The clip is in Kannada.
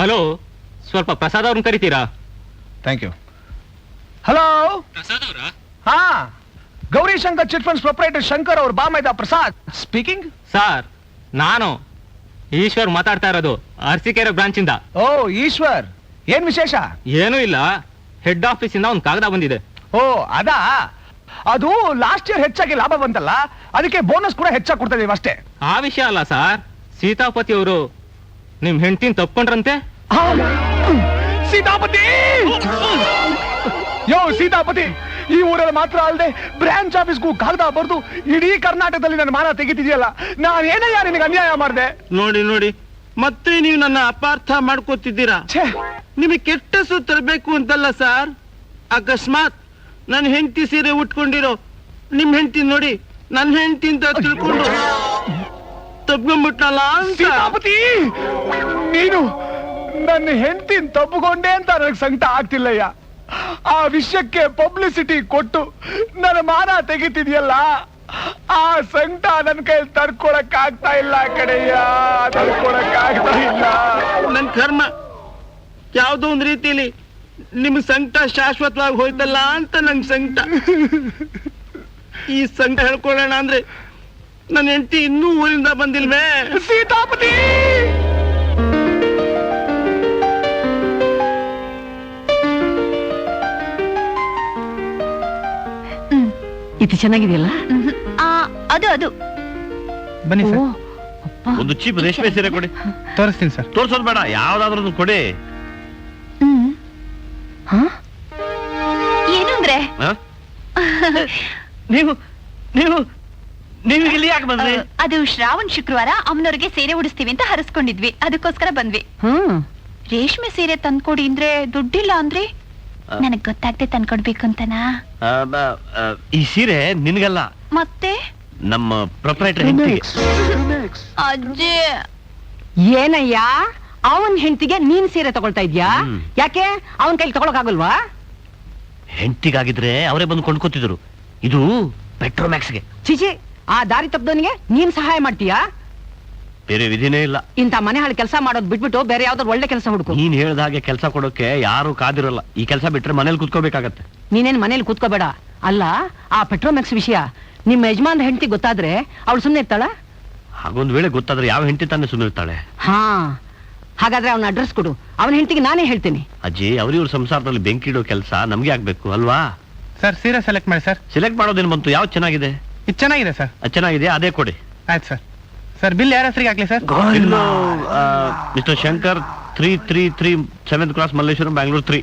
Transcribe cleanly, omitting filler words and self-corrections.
ಹಲೋ, ಸ್ವಲ್ಪ ಪ್ರಸಾದ್ ಅವ್ರನ್ನ ಕರಿತೀರಾ? Thank you. ಹಲೋ, ಪ್ರಸಾದ್ ಅವರಾ? ಹಾ, Gauri Shankar chit funds proprietor Shankar ಅವ್ರ ಬಾಮೈದ ಪ್ರಸಾದ್ ಸ್ಪೀಕಿಂಗ್. ಸರ್, ನಾನು ಈಶ್ವರ್ ಮಾತಾಡ್ತಾ ಇರೋದು ಅರಸೀಕೆರೆ ಬ್ರಾಂಚ್ ಇಂದ. ಓ ಈಶ್ವರ್, ಏನ್ ವಿಶೇಷ? ಏನೂ ಇಲ್ಲ, ಹೆಡ್ ಆಫೀಸ್ ಇಂದ ಒಂದು ಕಾಗದ ಬಂದಿದೆ. ಓ ಅದಾ, ಅದು ಲಾಸ್ಟ್ ಇಯರ್ ಹೆಚ್ಚಾಗಿ ಲಾಭ ಬಂತಲ್ಲ, ಅದಕ್ಕೆ ಬೋನಸ್ ಕೂಡ ಹೆಚ್ಚಾಗಿ ಕೊಡ್ತಾ ಇದೀವಿ ಅಷ್ಟೇ. ಆ ವಿಷಯ ಅಲ್ಲ ಸರ್, ಸೀತಾಪತಿ ಅವರು ನಿಮ್ ಹೆಂಡತಿನ ತಪ್ಕೊಂಡ್ರಂತೆ. ಸೀತಾಪತಿ, ಯೋ ಸೀತಾಪತಿ, ಈ ಊರಲ್ಲಿ ಮಾತ್ರ ಅಲ್ಲದೆ ಬ್ರಾಂಚ್ ಆಫೀಸ್ಗೂ ಕಾಗದ ಬರ್ದು ಇಡೀ ಕರ್ನಾಟಕದಲ್ಲಿ ನನ್ನ ಮಾನ ತೆಗಿತಿದೆಯಲ್ಲ, ನಾನು ಏನಯ್ಯ ನಿನಗೆ ಅನ್ಯಾಯ ಮಾಡಿದೆ? ನೋಡಿ ನೋಡಿ, ಮತ್ತೆ ನೀವು ನನ್ನ ಅಪಾರ್ಥ ಮಾಡ್ಕೋತಿದ್ದೀರಾ. ನಿಮಗೆ ಕೆಟ್ಟ ಹೆಸರು ತರಬೇಕು ಅಂತಲ್ಲ ಸರ್, ಅಕಸ್ಮಾತ್ ನನ್ನ ಹೆಂಡತಿ ಸೀರೆ ಉಟ್ಕೊಂಡಿರೋ ನಿಮ್ ಹೆಂಡತಿ ನೋಡಿ ನನ್ನ ಹೆಂಡತಿ ಅಂತ ತಿಳ್ಕೊಂಡು ತಪ್ಕೊಂಡ್ಬಿಟ್ನಲ್ಲ ಅಂತ. ಸೀತಾಪತಿ, ನೀನು ನನ್ನ ಹೆಂಡತಿನ ತಪ್ಪುಕೊಂಡೆ ಅಂತ ನನಗೆ ಸಂಕಟ ಆಗ್ತಿಲ್ಲಯ್ಯ. ಆ ವಿಷಯಕ್ಕೆ ಪಬ್ಲಿಸಿಟಿ ಕೊಟ್ಟು ನನ್ನ ಮಾನ ತೆಗಿತಿದ್ಯಲ್ಲ, ಆ ಸಂಕಟ ನನ್ನ ಕೈ ತಡ್ಕೊಳಕ್ ಆಗ್ತಾ ಇಲ್ಲ ಕಡೆಯ್ಯ, ತಡ್ಕೊಳಕ್ ಆಗ್ತಾ ಇಲ್ಲ. ನನ್ ಕರ್ಮ ಯಾವ್ದೋ ಒಂದ್ ರೀತಿಯಲ್ಲಿ ನಿಮ್ ಸಂಕಟ ಶಾಶ್ವತವಾಗಿ ಹೋಯ್ತಲ್ಲ ಅಂತ ನಂಗ್ ಸಂಕಟ. ಈ ಸಂಕಟ ಹೇಳ್ಕೊಳ್ಳೋಣ ಅಂದ್ರೆ ನನ್ನ ಹೆಂಡತಿ ಇನ್ನೂ ಊರಿಂದ ಬಂದಿಲ್ವೇ? ಸೀತಾಪತಿ, ಇದು ಚೆನ್ನಾಗಿದೆಯಲ್ಲ? ಅದು ಅದು ಬನ್ನಿ ಸರ್. ಒಂದು ಚೀಪ್ ರೇಷ್ಮೆ ಸೀರೆ ಕೊಡಿ. ತೋರಿಸ್ತೀನಿ ಸರ್. ತೋರ್ಸೋದ್ ಬೇಡ, ಯಾವ್ದಾದ್ರು ಕೊಡಿ. ಏನು ಅಂದ್ರೆ ನೀವು ನೀವು ನೀವು ಇಲ್ಲಿ ಯಾಕೆ ಬಂದ್ರಿ? ಅದು ಶ್ರಾವಣ್ ಶುಕ್ರವಾರ ಅಮ್ಮನವ್ರಿಗೆ ಸೀರೆ ಉಡಿಸ್ತೀವಿ ಅಂತ ಹರಸ್ಕೊಂಡಿದ್ವಿ, ಅದಕ್ಕೋಸ್ಕರ ಬಂದ್ವಿ. ರೇಷ್ಮೆ ಸೀರೆ ತಂದ್ಕೊಡಿ ಅಂದ್ರೆ ದುಡ್ಡಿಲ್ಲ ಅಂದ್ರೆ ನನಗ್ ಗೊತ್ತಾಗ್ದೆ ತಂದ್ಕೊಡ್ಬೇಕು ಅಂತನಾ? ಈ ಸೀರೆ ನಿನ್ಗಲ್ಲ, ಮತ್ತೆ ನಮ್ಮ ಪ್ರೊಪ್ರೈಟರ್ ಹೆಂಡತಿಗೆ. ಅಜ್ಜಿ, ಏನಯ್ಯ ಅವನ್ ಹೆಂಡತಿಗೆ ನೀನ್ ಸೀರೆ ತಗೊಳ್ತಾ ಇದ್ಯಾ? ಯಾಕೆ ಅವನ್ ಕೈಲಿ ತಗೊಳಕ್ ಆಗಲ್ವಾ? ಹೆಂಡತಿಗಾಗಿದ್ರೆ ಅವರೇ ಬಂದು ಕೊಂಡ್ಕೊತಿದ್ರು, ಇದು ಪೆಟ್ರೋಮ್ಯಾಕ್ಸ್ಗೆ. ಚಿಚಿ, ಆ ದಾರಿ ತಪ್ಪದವನಿಗೆ ನೀನ್ ಸಹಾಯ ಮಾಡ್ತೀಯಾ? ಬೇರೆ ವಿಧಿನೇ ಇಲ್ಲ. ಇಂಥ ಮನೆ ಹಾಳು ಕೆಲಸ ಮಾಡೋದ್ ಬಿಟ್ಬಿಟ್ಟು ಬೇರೆ ಯಾವ್ದಾದ್ರು ಒಳ್ಳೆ ಕೆಲಸ ಹುಡುಕು. ನೀನ್ ಹೇಳ್ದ ಹಾಗೆ ಕೆಲಸ ಕೊಡೋಕೆ ಯಾರು ಕಾದಿರಲ್ಲ. ಈ ಕೆಲಸ ಬಿಟ್ರೆ ಮನೇಲಿ ಕುತ್ಕೋಬೇಕಾಗತ್ತೆ. ನೀನೇನ್ ಮನೇಲಿ ಕೂತ್ಕೋಬೇಡ. ಅಲ್ಲ, ಆ ಪೆಟ್ರೋಮ್ಯಾಕ್ಸ್ ವಿಷಯ ನಿಮ್ಮ ಯಜಮಾನ್ ಹೆಂಡತಿ ಗೊತ್ತಾದ್ರೆ ಅವಳು ಸುಮ್ನೆ ಇರ್ತಾಳ? ಹಾಗೊಂದ್ ವೇಳೆ ಗೊತ್ತಾದ್ರೆ ಯಾವ ಹೆಂಡತಿ ತಾನೇ ಸುಮ್ಮನಿರ್ತಾಳೆ? ಹಾ, ಹಾಗಾದ್ರೆ ಅವನ ಅಡ್ರೆಸ್ ಕೊಡು, ಅವನ ಹೆಂಡತಿಗೆ ನಾನೇ ಹೇಳ್ತೀನಿ. ಅಜ್ಜಿ, ಅವ್ರಿವ್ರ ಸಂಸಾರದಲ್ಲಿ ಬೆಂಕಿ ಇಡೋ ಕೆಲಸ ನಮ್ಗೆ ಆಗ್ಬೇಕು ಅಲ್ವಾ? ಸರ್, ಸೀರೆ ಸೆಲೆಕ್ಟ್ ಮಾಡಿ ಸರ್. ಸೆಲೆಕ್ಟ್ ಮಾಡೋದೇನು ಬಂತು? ಯಾವ್ದು ಚೆನ್ನಾಗಿದೆ? ಇದು ಚೆನ್ನಾಗಿದೆ ಸರ್. ಅದು ಚೆನ್ನಾಗಿದೆ, ಅದೇ ಕೊಡಿ. ಆಯ್ತು ಸರ್. ಸರ್, ಬಿಲ್ ಯಾರ ಹೆಸರಿಗೆ ಹಾಕ್ಲಿ sir? Mister Shankar, 333 7th cross, Malleshwaram, Bangalore 3.